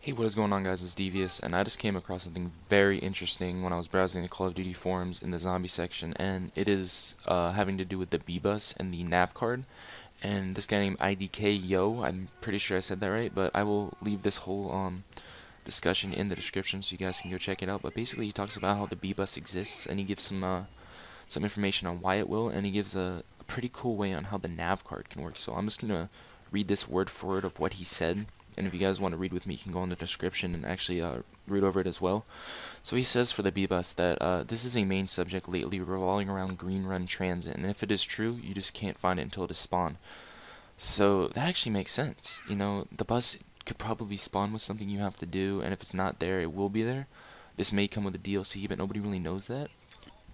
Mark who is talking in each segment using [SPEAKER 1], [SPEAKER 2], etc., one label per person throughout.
[SPEAKER 1] Hey, what is going on, guys? It's Devious, and I just came across something very interesting when I was browsing the Call of Duty forums in the zombie section, and it is having to do with the B-Bus and the Navcard. And this guy named IDK Yo, I'm pretty sure I said that right, but I will leave this whole discussion in the description so you guys can go check it out. But basically, he talks about how the B-Bus exists, and he gives some information on why it will, and he gives a pretty cool way on how the Navcard can work. So I'm just gonna read this word for word of what he said. And if you guys want to read with me, you can go in the description and actually read over it as well. So he says for the B-Bus that this is a main subject lately revolving around green run transit, and if it is true, you just can't find it until it is spawned. So that actually makes sense. You know, the bus could probably spawn with something you have to do, and if it's not there, it will be there. This may come with a DLC, but nobody really knows that.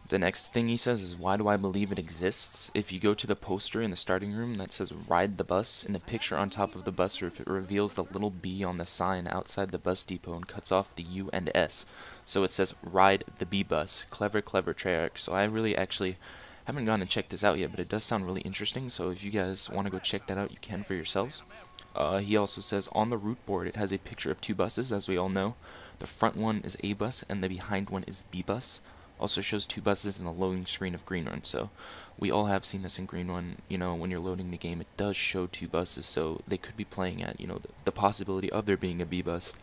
[SPEAKER 1] The next thing he says is, why do I believe it exists? If you go to the poster in the starting room that says ride the bus, in the picture on top of the bus reveals the little B on the sign outside the bus depot and cuts off the U and S. So it says ride the B bus. Clever, clever trick. So I really actually haven't gone and checked this out yet, but it does sound really interesting. So if you guys want to go check that out, you can for yourselves. He also says on the route board it has a picture of two buses, as we all know. The front one is A bus and the behind one is B bus. Also shows two buses in the loading screen of Green Run, so we all have seen this in Green Run. You know, when you're loading the game, it does show two buses, so they could be playing at, you know, the possibility of there being a B bus.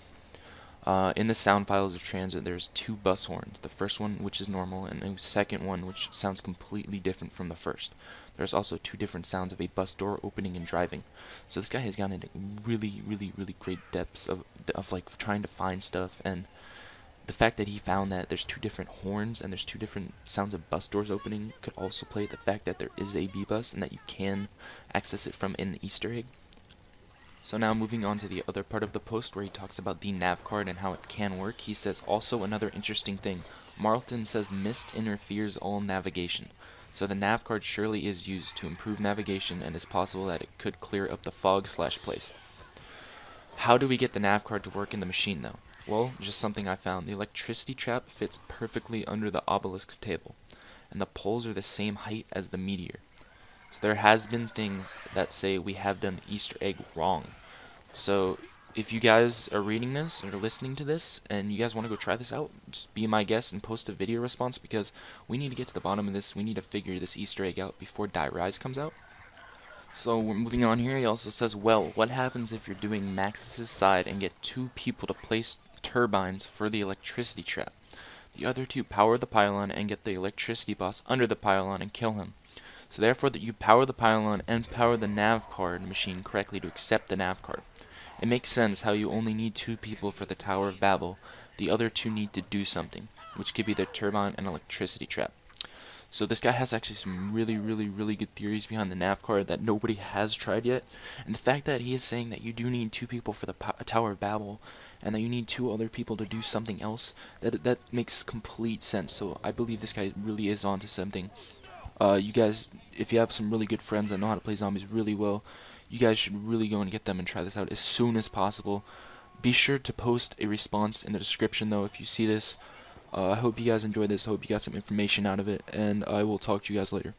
[SPEAKER 1] In the sound files of TranZit, there's two bus horns. The first one, which is normal, and the second one, which sounds completely different from the first. There's also two different sounds of a bus door opening and driving. So this guy has gone into really great depths of like trying to find stuff, and the fact that he found that there's two different horns and there's two different sounds of bus doors opening could also play at the fact that there is a B-Bus and that you can access it from an Easter egg. So now moving on to the other part of the post where he talks about the Navcard and how it can work, he says also another interesting thing. Marlton says mist interferes all navigation. So the Navcard surely is used to improve navigation, and it's possible that it could clear up the fog/place. How do we get the Navcard to work in the machine though? Well, just something I found. The electricity trap fits perfectly under the obelisk table, and the poles are the same height as the meteor. So there has been things that say we have done the Easter egg wrong. So if you guys are reading this or listening to this and you guys want to go try this out, just be my guest and post a video response, because we need to get to the bottom of this. We need to figure this Easter egg out before Die Rise comes out. So we're moving on here. He also says, well, what happens if you're doing Max's side and get two people to place turbines for the electricity trap? The other two power the pylon and get the electricity boss under the pylon and kill him. So therefore that you power the pylon and power the Navcard machine correctly to accept the Navcard. It makes sense how you only need two people for the Tower of Babel. The other two need to do something, which could be the turbine and electricity trap. So this guy has actually some really good theories behind the Navcard that nobody has tried yet. And the fact that he is saying that you do need two people for the Tower of Babel, and that you need two other people to do something else, that makes complete sense. So I believe this guy really is onto something. You guys, if you have some really good friends that know how to play zombies really well, you guys should really go and get them and try this out as soon as possible. Be sure to post a response in the description though if you see this. I hope you guys enjoyed this. I hope you got some information out of it, and I will talk to you guys later.